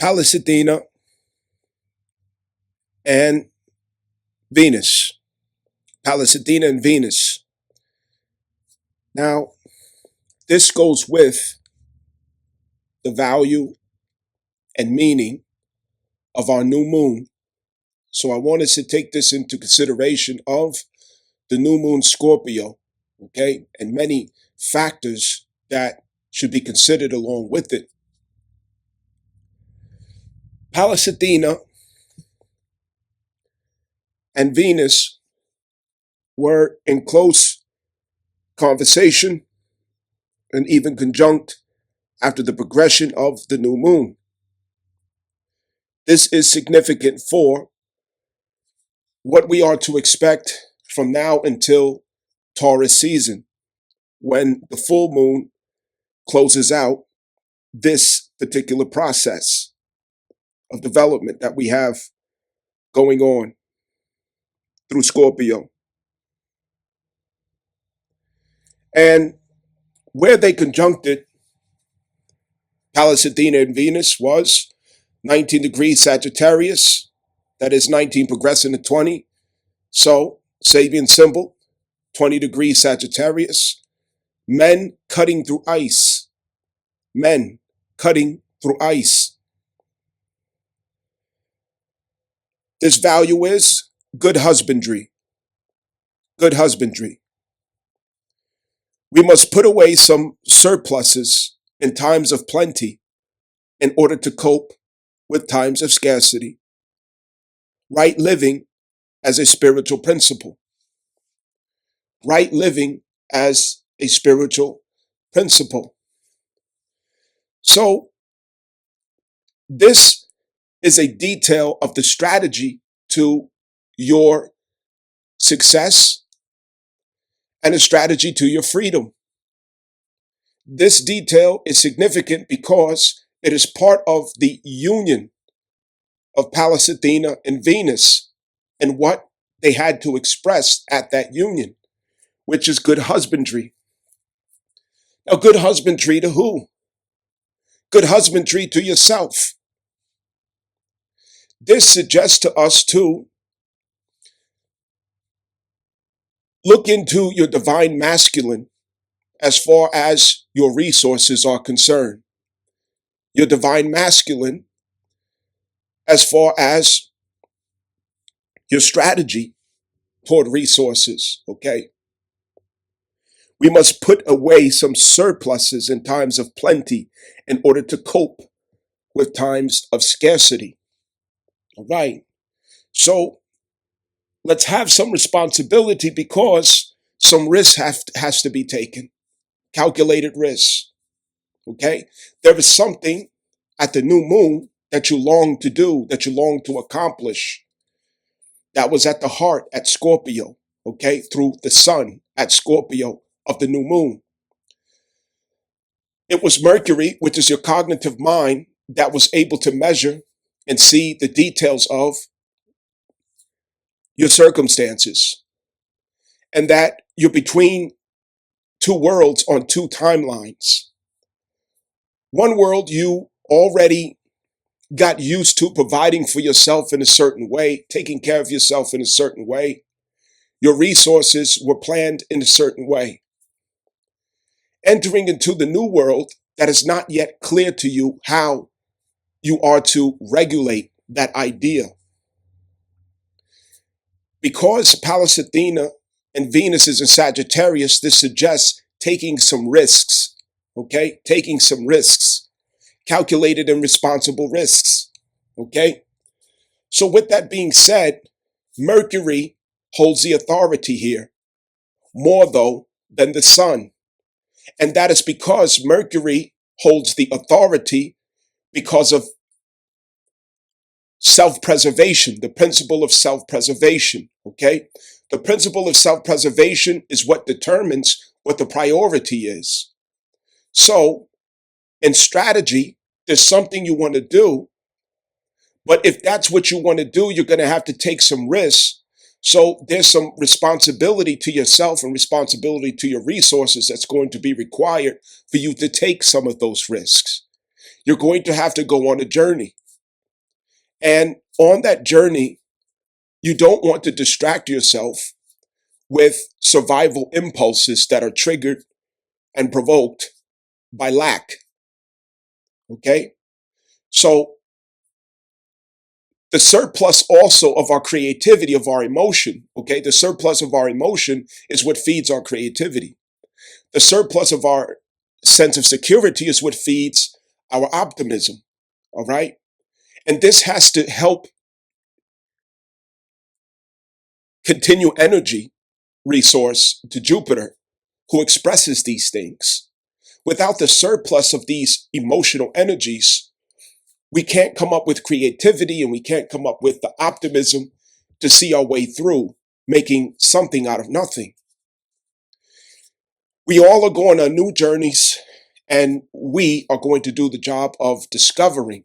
Pallas Athena and Venus. Pallas Athena and Venus. Now, this goes with the value and meaning of our new moon. So I want us to take this into consideration of the new moon Scorpio, okay, and many factors that should be considered along with it. Pallas Athena and Venus were in close conversation and even conjunct after the progression of the new moon. This is significant for what we are to expect from now until Taurus season, when the full moon closes out this particular process of development that we have going on through Scorpio. And where they conjuncted Pallas Athena and Venus was 19 degrees Sagittarius, that is 19 progressing to 20. So, Sabian symbol, 20 degrees Sagittarius. Men cutting through ice. Men cutting through ice. This value is good husbandry. Good husbandry. We must put away some surpluses in times of plenty in order to cope with times of scarcity. Right living as a spiritual principle. Right living as a spiritual principle. So, this is a detail of the strategy to your success and a strategy to your freedom. This detail is significant because it is part of the union of Pallas Athena and Venus and what they had to express at that union, which is good husbandry. Now, good husbandry to who? Good husbandry to yourself. This suggests to us to look into your divine masculine as far as your resources are concerned. Your divine masculine as far as your strategy toward resources, okay? We must put away some surpluses in times of plenty in order to cope with times of scarcity. All right. So let's have some responsibility because some risk has to be taken. Calculated risk. Okay? There is something at the new moon that you long to do, that you long to accomplish. That was at the heart at Scorpio, okay? Through the sun at Scorpio of the new moon. It was Mercury, which is your cognitive mind, that was able to measure and see the details of your circumstances. And that you're between two worlds on two timelines. One world you already got used to providing for yourself in a certain way, taking care of yourself in a certain way. Your resources were planned in a certain way. Entering into the new world that is not yet clear to you how you are to regulate that idea. Because Pallas Athena and Venus is in Sagittarius, this suggests taking some risks, okay? Taking some risks, calculated and responsible risks, okay? So with that being said, Mercury holds the authority here, more though than the sun. And that is because Mercury holds the authority because of self-preservation, the principle of self-preservation, okay? The principle of self-preservation is what determines what the priority is. So, in strategy, there's something you want to do, but if that's what you want to do, you're going to have to take some risks. So there's some responsibility to yourself and responsibility to your resources that's going to be required for you to take some of those risks. You're going to have to go on a journey. And on that journey, you don't want to distract yourself with survival impulses that are triggered and provoked by lack. Okay? So the surplus also of our creativity, of our emotion, okay? The surplus of our emotion is what feeds our creativity. The surplus of our sense of security is what feeds our optimism. All right? And this has to help continue energy resource to Jupiter, who expresses these things. Without the surplus of these emotional energies, we can't come up with creativity and we can't come up with the optimism to see our way through making something out of nothing. We all are going on new journeys, and we are going to do the job of discovering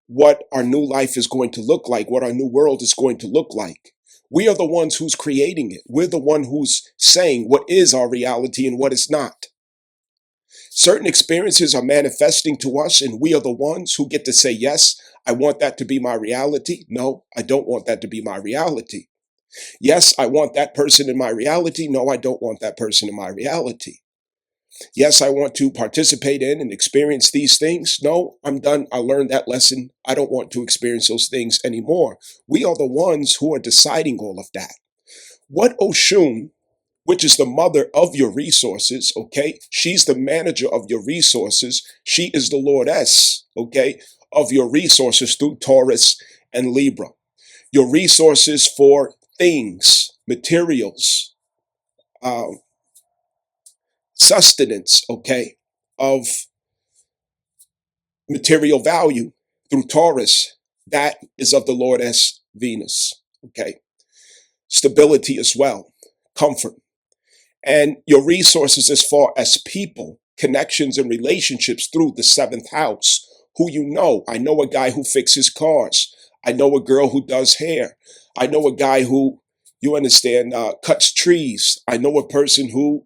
what our new life is going to look like, what our new world is going to look like. We are the ones who's creating it. We're the one who's saying what is our reality and what is not. Certain experiences are manifesting to us, and we are the ones who get to say, yes, I want that to be my reality. No, I don't want that to be my reality. Yes, I want that person in my reality. No, I don't want that person in my reality. Yes, I want to participate in and experience these things. No, I'm done. I learned that lesson. I don't want to experience those things anymore. We are the ones who are deciding all of that. What Oshun, which is the mother of your resources, okay? She's the manager of your resources. She is the Lordess, okay, of your resources through Taurus and Libra. Your resources for things, materials, sustenance, okay, of material value through Taurus, that is of the Lordess Venus, okay? Stability as well, comfort. And your resources as far as people, connections and relationships through the seventh house, who you know. I know a guy who fixes cars. I know a girl who does hair. I know a guy who, you understand, cuts trees. I know a person who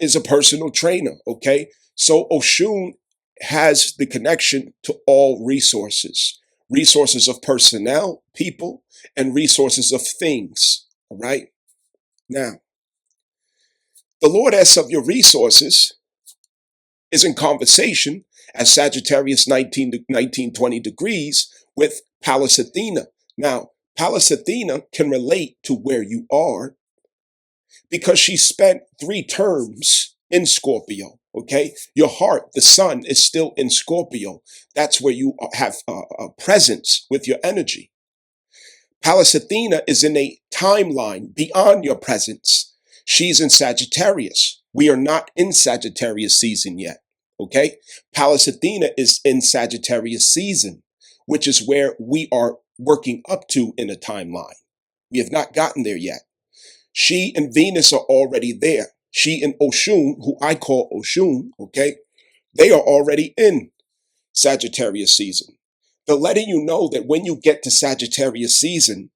is a personal trainer, okay? So Oshun has the connection to all resources, resources of personnel, people, and resources of things, all right? Now, the Lordess of your resources is in conversation at Sagittarius 1920 degrees with Pallas Athena. Now, Pallas Athena can relate to where you are because she spent 3 terms in Scorpio, okay? Your heart, the sun, is still in Scorpio. That's where you have a presence with your energy. Pallas Athena is in a timeline beyond your presence. She's in Sagittarius. We are not in Sagittarius season yet, okay? Pallas Athena is in Sagittarius season, which is where we are working up to in a timeline. We have not gotten there yet. She and Venus are already there. She and Oshun, who I call Oshun, okay? They are already in Sagittarius season. They're letting you know that when you get to Sagittarius season,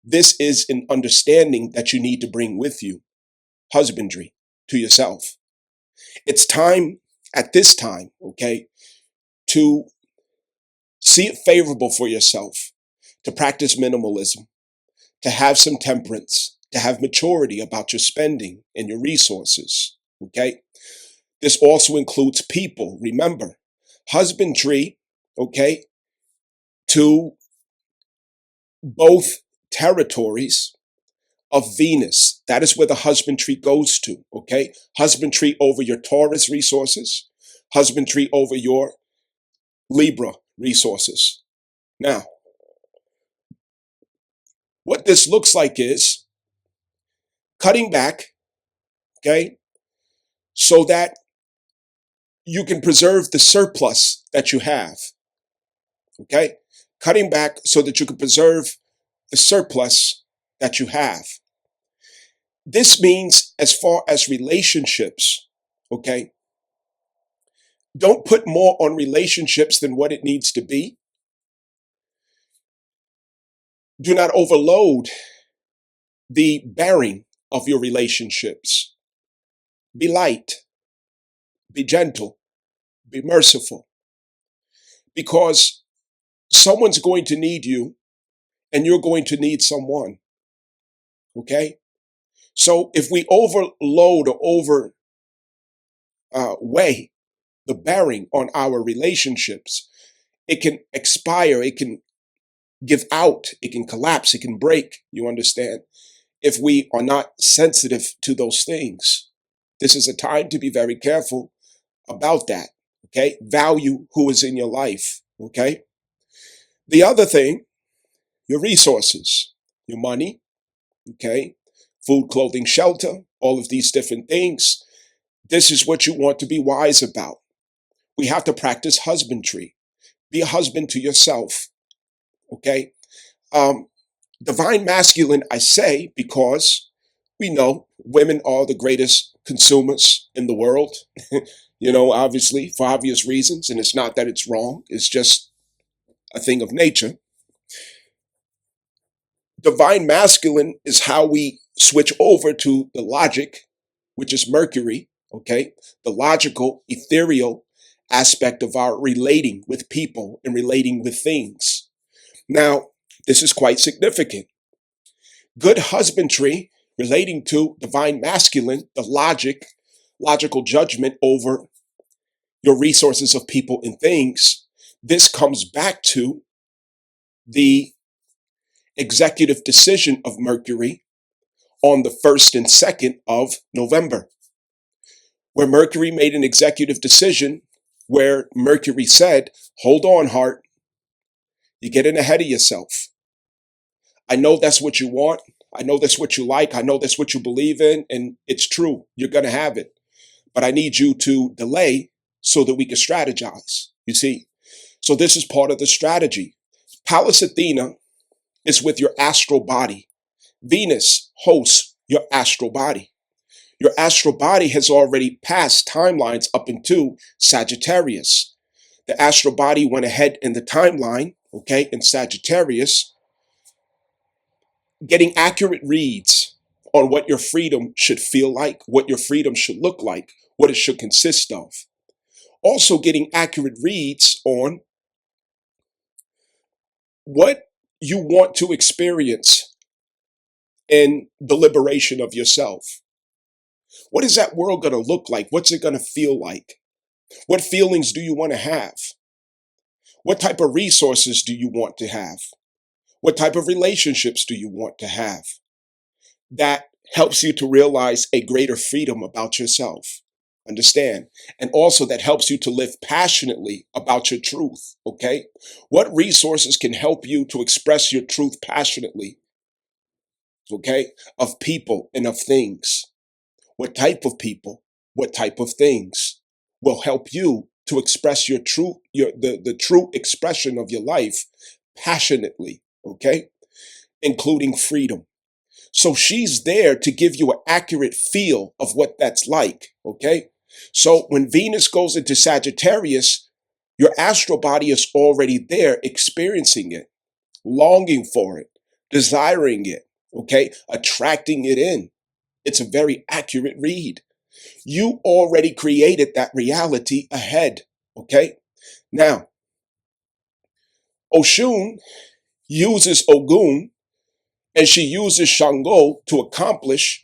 this is an understanding that you need to bring with you, husbandry, to yourself. It's time at this time, okay, to see it favorable for yourself, to practice minimalism, to have some temperance, to have maturity about your spending and your resources, okay? This also includes people. Remember, husbandry, okay, to both territories of Venus. That is where the husbandry goes to, okay? Husbandry over your Taurus resources, husbandry over your Libra resources. Now, what this looks like is cutting back, okay, so that you can preserve the surplus that you have, okay? Cutting back so that you can preserve the surplus that you have. This means, as far as relationships, okay, don't put more on relationships than what it needs to be. Do not overload the bearing of your relationships. Be light, be gentle, be merciful. Because someone's going to need you and you're going to need someone. Okay? So if we overload or weigh the bearing on our relationships, it can expire, it can give out, it can collapse, it can break, you understand, if we are not sensitive to those things. This is a time to be very careful about that, okay? Value who is in your life, okay? The other thing, your resources, your money, okay? Food, clothing, shelter, all of these different things. This is what you want to be wise about. We have to practice husbandry. Be a husband to yourself, okay? Divine masculine, I say, because we know women are the greatest consumers in the world, obviously, for obvious reasons. And it's not that it's wrong, it's just a thing of nature. Divine masculine is how we switch over to the logic, which is Mercury, okay? The logical, ethereal aspect of our relating with people and relating with things. Now, this is quite significant. Good husbandry relating to divine masculine, the logical judgment over your resources of people and things. This comes back to the executive decision of Mercury on the 1st and 2nd of November, where Mercury made an executive decision where Mercury said, hold on, heart, you're getting ahead of yourself. I know that's what you want. I know that's what you like. I know that's what you believe in. And it's true. You're going to have it. But I need you to delay so that we can strategize. You see? So this is part of the strategy. Pallas Athena is with your astral body. Venus hosts your astral body. Your astral body has already passed timelines up into Sagittarius. The astral body went ahead in the timeline, okay, in Sagittarius, getting accurate reads on what your freedom should feel like, what your freedom should look like, what it should consist of. Also getting accurate reads on what you want to experience in the liberation of yourself. What is that world going to look like? What's it going to feel like? What feelings do you want to have? What type of resources do you want to have? What type of relationships do you want to have? That helps you to realize a greater freedom about yourself. Understand? And also that helps you to live passionately about your truth. Okay? What resources can help you to express your truth passionately? Okay? Of people and of things. What type of people? What type of things will help you to express your true, the true expression of your life passionately? Okay? Including freedom. So she's there to give you an accurate feel of what that's like, okay? So when Venus goes into Sagittarius, your astral body is already there experiencing it, longing for it, desiring it, okay? Attracting it in. It's a very accurate read. You already created that reality ahead, okay? Now, Oshun uses Ogun and she uses Shango to accomplish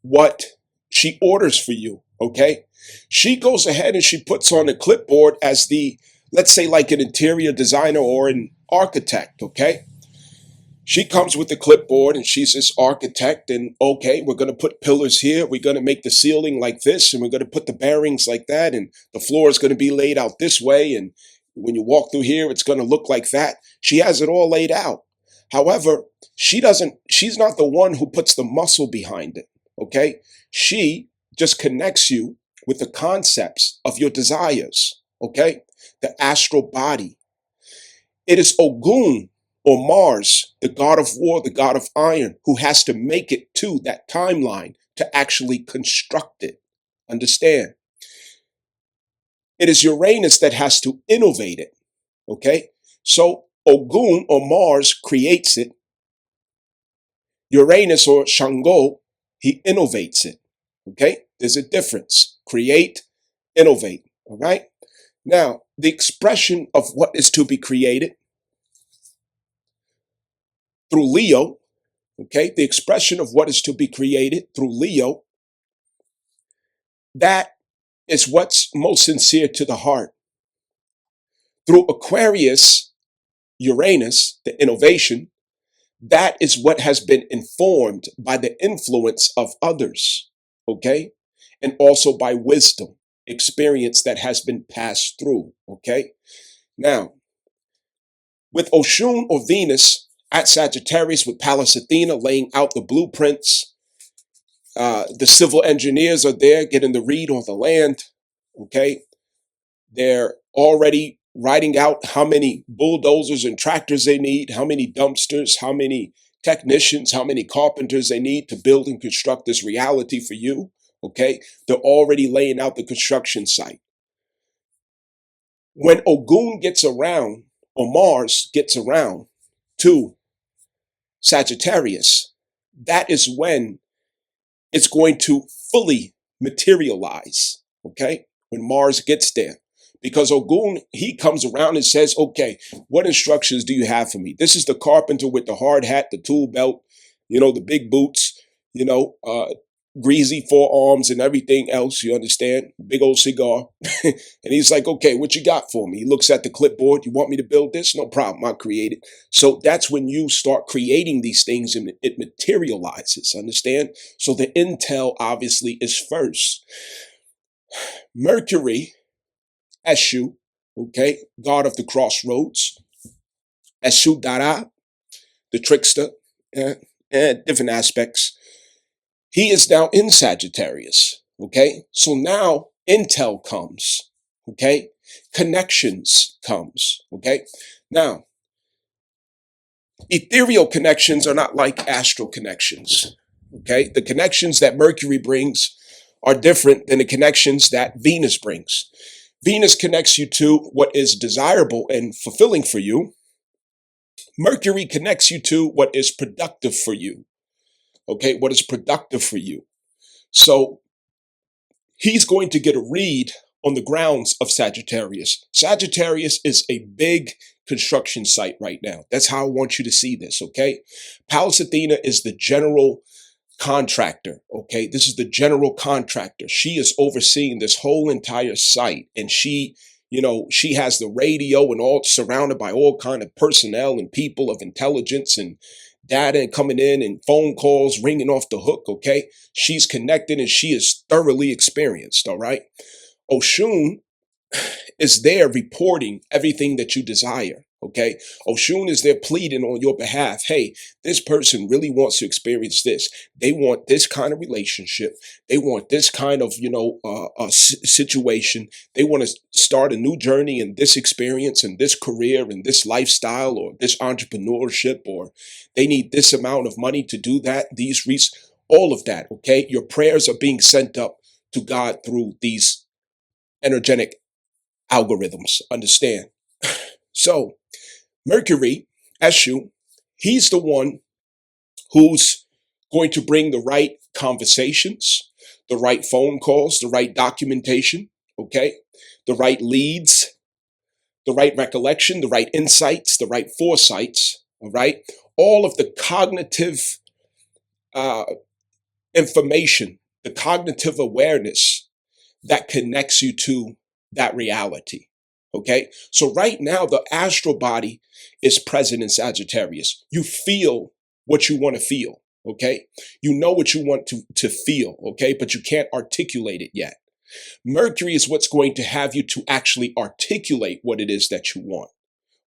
what she orders for you, okay? She goes ahead and she puts on a clipboard as the, let's say like an interior designer or an architect, okay? She comes with the clipboard and she's this architect and okay, we're going to put pillars here. We're going to make the ceiling like this and we're going to put the bearings like that and the floor is going to be laid out this way. And when you walk through here, it's going to look like that. She has it all laid out. However, she's not the one who puts the muscle behind it, okay? She just connects you with the concepts of your desires, okay? The astral body. It is Ogun or Mars, the god of war, the god of iron, who has to make it to that timeline to actually construct it. Understand? It is Uranus that has to innovate it, okay? So Ogun or Mars creates it. Uranus or Shango, he innovates it, okay? There's a difference. Create, innovate, all right? Now, the expression of what is to be created, through Leo, okay, the expression of what is to be created through Leo, that is what's most sincere to the heart. Through Aquarius, Uranus, the innovation, that is what has been informed by the influence of others, okay? And also by wisdom, experience that has been passed through, okay? Now, with Oshun or Venus at Sagittarius with Pallas Athena laying out the blueprints, the civil engineers are there getting the read on the land, okay? They're already writing out how many bulldozers and tractors they need, how many dumpsters, how many technicians, how many carpenters they need to build and construct this reality for you, okay? They're already laying out the construction site. When Ogun gets around, or Mars gets around to Sagittarius, that is when it's going to fully materialize, okay? When Mars gets there. Because Ogun, he comes around and says, okay, what instructions do you have for me? This is the carpenter with the hard hat, the tool belt, the big boots, greasy forearms and everything else, you understand? Big old cigar. And he's like, okay, what you got for me? He looks at the clipboard. You want me to build this? No problem. I'll create it. So that's when you start creating these things and it materializes, understand? So the intel obviously is first. Mercury, Eshu, okay, god of the crossroads, Eshu Dara, the trickster, and different aspects. He is now in Sagittarius, okay? So now intel comes, okay? Connections comes, okay? Now, ethereal connections are not like astral connections, okay? The connections that Mercury brings are different than the connections that Venus brings. Venus connects you to what is desirable and fulfilling for you. Mercury connects you to what is productive for you. Okay, what is productive for you. So he's going to get a read on the grounds of Sagittarius. Sagittarius is a big construction site right now. That's how I want you to see this, okay? Pallas Athena is the general contractor, okay? This is the general contractor. She is overseeing this whole entire site, and she has the radio and all surrounded by all kind of personnel and people of intelligence and data and coming in and phone calls ringing off the hook, okay? She's connected and she is thoroughly experienced, all right? Oshun is there reporting everything that you desire, okay? Oshun is there pleading on your behalf. Hey, this person really wants to experience this. They want this kind of relationship. They want this kind of, situation. They want to start a new journey in this experience and this career and this lifestyle or this entrepreneurship, or they need this amount of money to do that, all of that, okay? Your prayers are being sent up to God through these energetic algorithms, understand? So Mercury, Eshu, he's the one who's going to bring the right conversations, the right phone calls, the right documentation, okay? The right leads, the right recollection, the right insights, the right foresights, all right? All of the cognitive information, the cognitive awareness that connects you to that reality. Okay. So right now, the astral body is present in Sagittarius. You feel what you want to feel. Okay. You know what you want to feel. Okay. But you can't articulate it yet. Mercury is what's going to have you to actually articulate what it is that you want.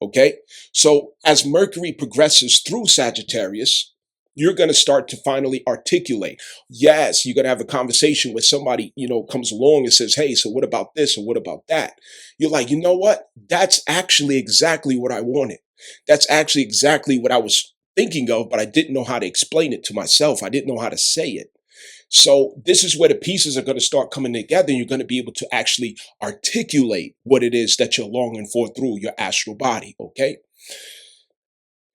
Okay. So as Mercury progresses through Sagittarius, you're going to start to finally articulate. Yes, you're going to have a conversation with somebody, comes along and says, hey, so what about this or what about that? You're like, you know what? That's actually exactly what I wanted. That's actually exactly what I was thinking of, but I didn't know how to explain it to myself. I didn't know how to say it. So this is where the pieces are going to start coming together. And you're going to be able to actually articulate what it is that you're longing for through your astral body. Okay.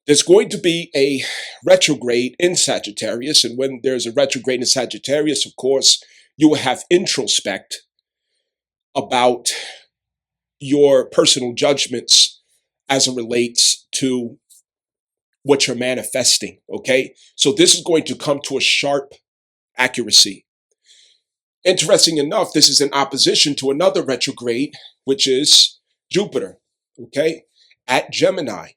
There's going to be a retrograde in Sagittarius. And when there's a retrograde in Sagittarius, of course, you will have introspect about your personal judgments as it relates to what you're manifesting. Okay. So this is going to come to a sharp accuracy. Interesting enough, this is in opposition to another retrograde, which is Jupiter. Okay. At Gemini.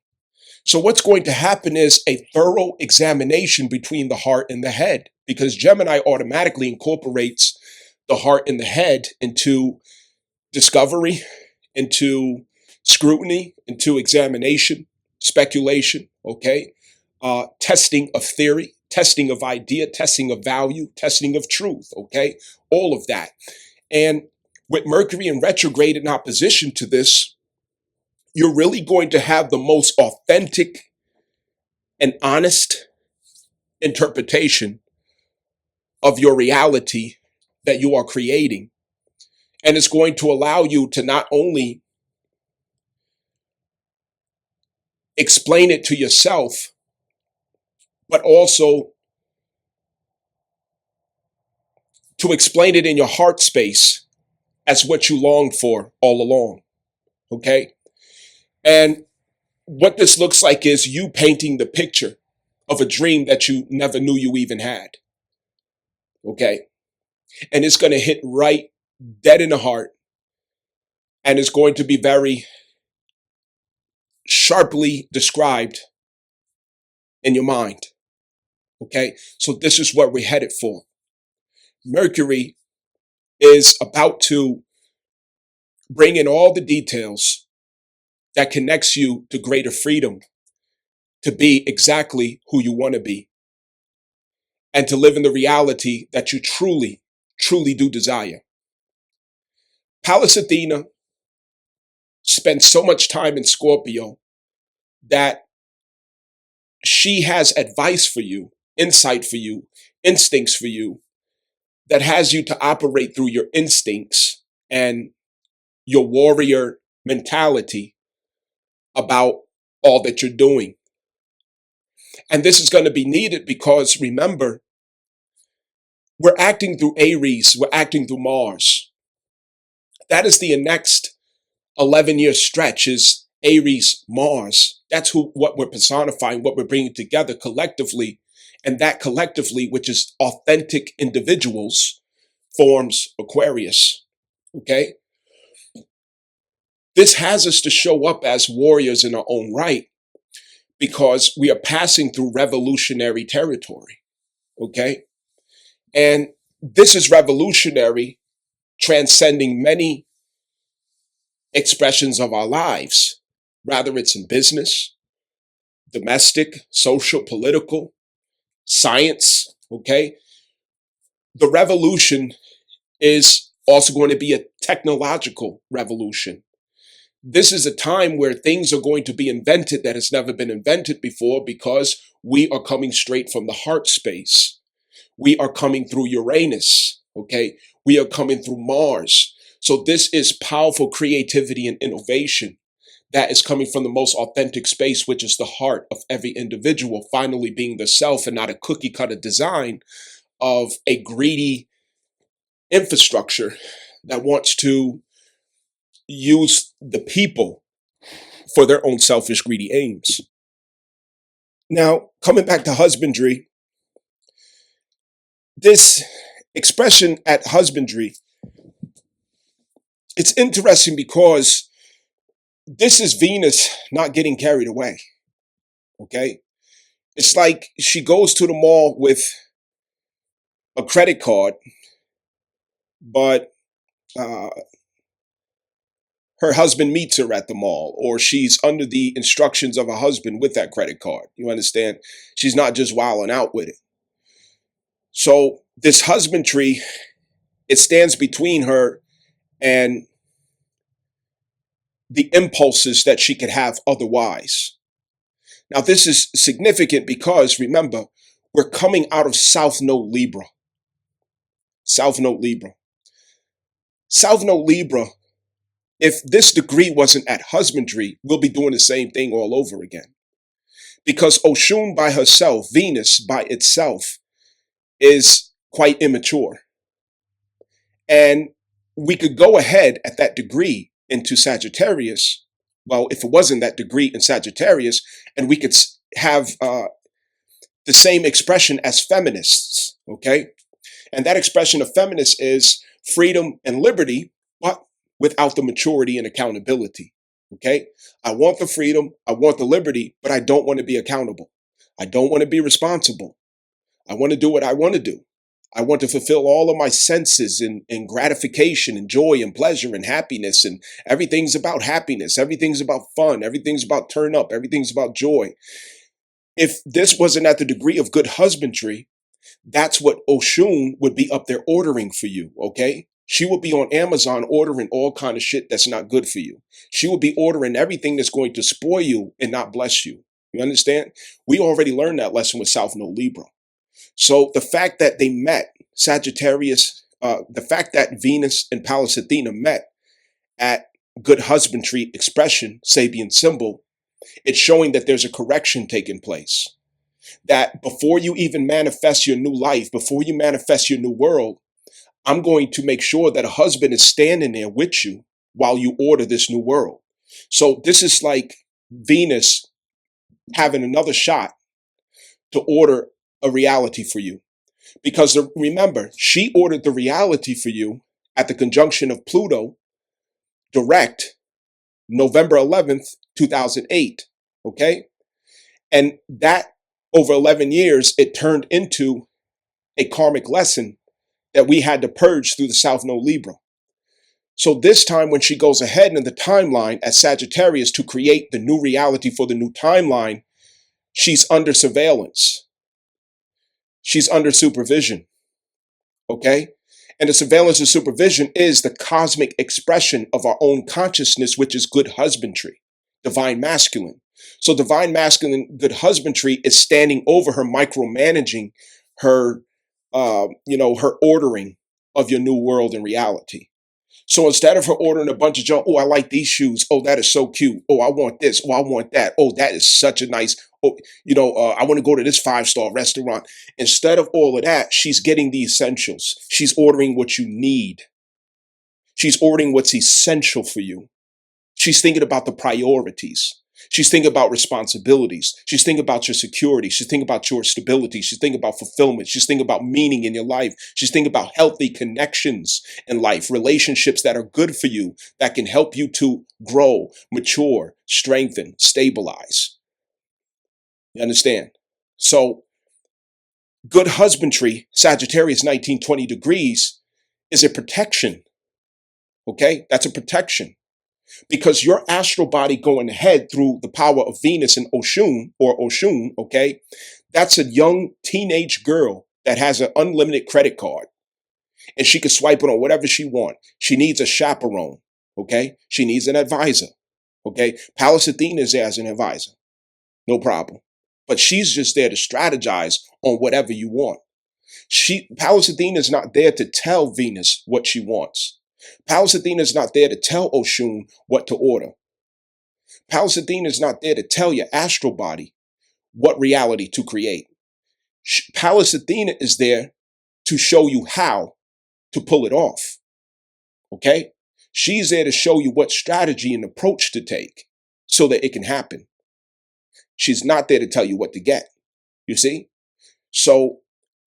So what's going to happen is a thorough examination between the heart and the head, because Gemini automatically incorporates the heart and the head into discovery, into scrutiny, into examination, speculation, okay? Testing of theory, testing of idea, testing of value, testing of truth, okay? All of that. And with Mercury in retrograde in opposition to this, you're really going to have the most authentic and honest interpretation of your reality that you are creating. And it's going to allow you to not only explain it to yourself, but also to explain it in your heart space as what you longed for all along. Okay? And what this looks like is you painting the picture of a dream that you never knew you even had. Okay? And it's going to hit right dead in the heart. And it's going to be very sharply described in your mind. Okay? So this is what we're headed for. Mercury is about to bring in all the details that connects you to greater freedom, to be exactly who you want to be, and to live in the reality that you truly, truly do desire. Pallas Athena spends so much time in Scorpio that she has advice for you, insight for you, instincts for you, that has you to operate through your instincts and your warrior mentality about all that you're doing. And this is going to be needed because, remember, we're acting through Aries, we're acting through Mars. That is the next 11-year stretch is Aries, Mars. That's what we're personifying, what we're bringing together collectively. And that collectively, which is authentic individuals, forms Aquarius. Okay? This has us to show up as warriors in our own right because we are passing through revolutionary territory. Okay? And this is revolutionary, transcending many expressions of our lives, whether it's in business, domestic, social, political, science. Okay? The revolution is also going to be a technological revolution. This is a time where things are going to be invented that has never been invented before because we are coming straight from the heart space. We are coming through Uranus, okay? We are coming through Mars. So this is powerful creativity and innovation that is coming from the most authentic space, which is the heart of every individual, finally being the self and not a cookie cutter design of a greedy infrastructure that wants to use the people for their own selfish, greedy aims. Now, coming back to husbandry, this expression at husbandry, it's interesting because this is Venus not getting carried away. Okay? It's like she goes to the mall with a credit card, but her husband meets her at the mall, or she's under the instructions of her husband with that credit card. You understand? She's not just wilding out with it. So this husbandry, it stands between her and the impulses that she could have otherwise. Now, this is significant because, remember, we're coming out of South Node Libra. South Node Libra. South Node Libra, if this degree wasn't at husbandry, we'll be doing the same thing all over again. Because Oshun by herself, Venus by itself, is quite immature. And we could go ahead at that degree into Sagittarius. Well, if it wasn't that degree in Sagittarius, and we could have the same expression as feminists, okay? And that expression of feminists is freedom and liberty, but without the maturity and accountability, okay? I want the freedom, I want the liberty, but I don't want to be accountable. I don't want to be responsible. I want to do what I want to do. I want to fulfill all of my senses and gratification and joy and pleasure and happiness. And everything's about happiness. Everything's about fun. Everything's about turn up. Everything's about joy. If this wasn't at the degree of good husbandry, that's what Oshun would be up there ordering for you, okay? She would be on Amazon ordering all kind of shit that's not good for you. She would be ordering everything that's going to spoil you and not bless you. You understand? We already learned that lesson with South Node Libra. So the fact that they met, Sagittarius, the fact that Venus and Pallas Athena met at good husbandry expression, Sabian symbol, it's showing that there's a correction taking place. That before you even manifest your new life, before you manifest your new world, I'm going to make sure that a husband is standing there with you while you order this new world. So this is like Venus having another shot to order a reality for you. Because remember, she ordered the reality for you at the conjunction of Pluto direct November 11th, 2008. Okay? And that over 11 years, it turned into a karmic lesson that we had to purge through the South Node Libra. So this time when she goes ahead in the timeline as Sagittarius to create the new reality for the new timeline, she's under surveillance. She's under supervision. Okay? And the surveillance and supervision is the cosmic expression of our own consciousness, which is good husbandry, divine masculine. So divine masculine, good husbandry is standing over her, micromanaging her, her ordering of your new world and reality. So instead of her ordering a bunch of junk, oh, I like these shoes. Oh, that is so cute. Oh, I want this. Oh, I want that. Oh, that is such a nice, I want to go to this 5-star restaurant. Instead of all of that, she's getting the essentials. She's ordering what you need. She's ordering what's essential for you. She's thinking about the priorities. She's thinking about responsibilities. She's thinking about your security. She's thinking about your stability. She's thinking about fulfillment. She's thinking about meaning in your life. She's thinking about healthy connections in life, relationships that are good for you, that can help you to grow, mature, strengthen, stabilize. You understand? So good husbandry, Sagittarius 1920 degrees, is a protection. Okay? That's a protection. Because your astral body going ahead through the power of Venus and Oshun, okay, that's a young teenage girl that has an unlimited credit card. And she can swipe it on whatever she wants. She needs a chaperone, okay? She needs an advisor, okay? Pallas Athena is there as an advisor. No problem. But she's just there to strategize on whatever you want. Pallas Athena is not there to tell Venus what she wants. Pallas Athena is not there to tell Oshun what to order. Pallas Athena is not there to tell your astral body what reality to create. Pallas Athena is there to show you how to pull it off. Okay? She's there to show you what strategy and approach to take so that it can happen. She's not there to tell you what to get. You see? So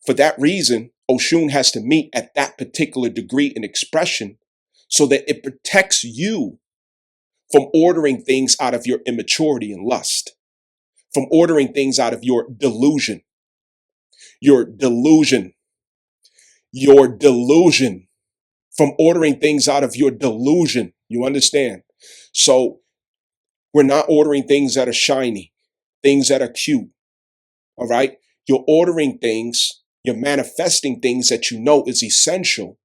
for that reason, Oshun has to meet at that particular degree and expression so that it protects you from ordering things out of your immaturity and lust, from ordering things out of your delusion, from ordering things out of your delusion. You understand? So we're not ordering things that are shiny, things that are cute. All right? You're ordering things, you're manifesting things that you know is essential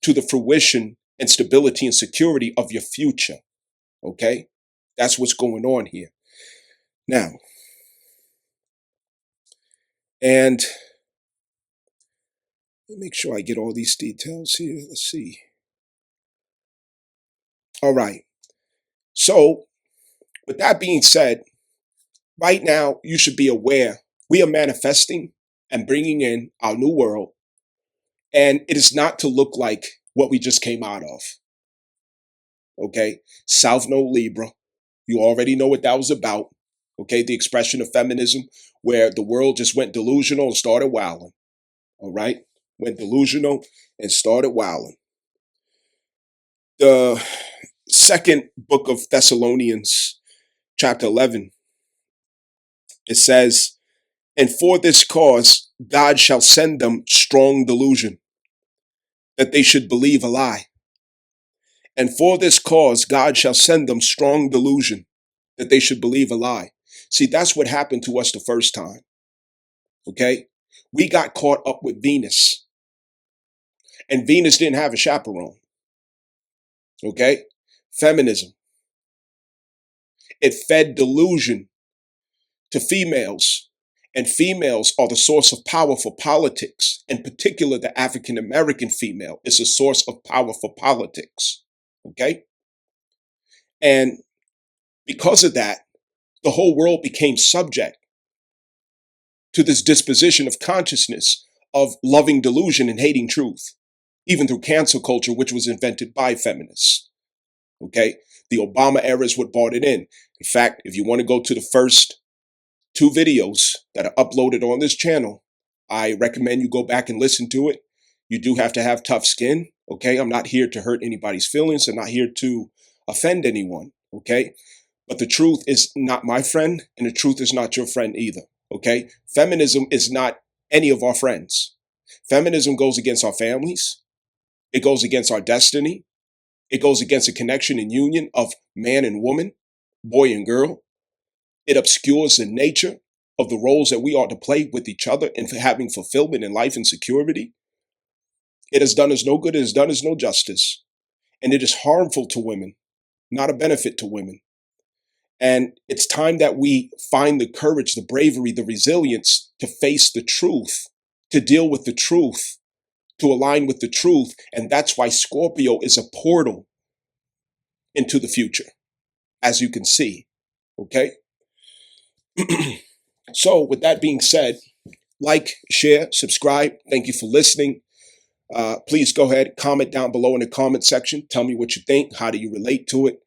to the fruition and stability and security of your future. Okay? That's what's going on here. Now, and let me make sure I get all these details here. Let's see. All right. So, with that being said, right now, you should be aware we are manifesting and bringing in our new world. And it is not to look like what we just came out of. Okay? South Node Libra. You already know what that was about. Okay, the expression of feminism, where the world just went delusional and started wilding. All right, went delusional and started wilding. The second book of Thessalonians, chapter 11, it says, "And for this cause God shall send them strong delusion, that they should believe a lie. And for this cause God shall send them strong delusion, that they should believe a lie." See, that's what happened to us the first time. Okay, we got caught up with Venus, and Venus didn't have a chaperone. Okay, feminism, it fed delusion to females, and females are the source of power for politics. In particular, the African American female is a source of power for politics. Okay, and because of that, the whole world became subject to this disposition of consciousness of loving delusion and hating truth, even through cancel culture, which was invented by feminists. Okay, the Obama era is what brought it in. In fact, if you want to go to the first two videos that are uploaded on this channel, I recommend you go back and listen to it. You do have to have tough skin. Okay, I'm not here to hurt anybody's feelings. I'm not here to offend anyone. Okay, but the truth is not my friend, and the truth is not your friend either. Okay, feminism is not any of our friends. Feminism goes against our families. It goes against our destiny. It goes against a connection and union of man and woman, boy and girl. It obscures the nature of the roles that we ought to play with each other and for having fulfillment in life and security. It has done us no good. It has done us no justice. And it is harmful to women, not a benefit to women. And it's time that we find the courage, the bravery, the resilience to face the truth, to deal with the truth, to align with the truth. And that's why Scorpio is a portal into the future, as you can see. Okay? So with that being said, like, share, subscribe. Thank you for listening. Please go ahead, comment down below in the comment section. Tell me what you think. How do you relate to it?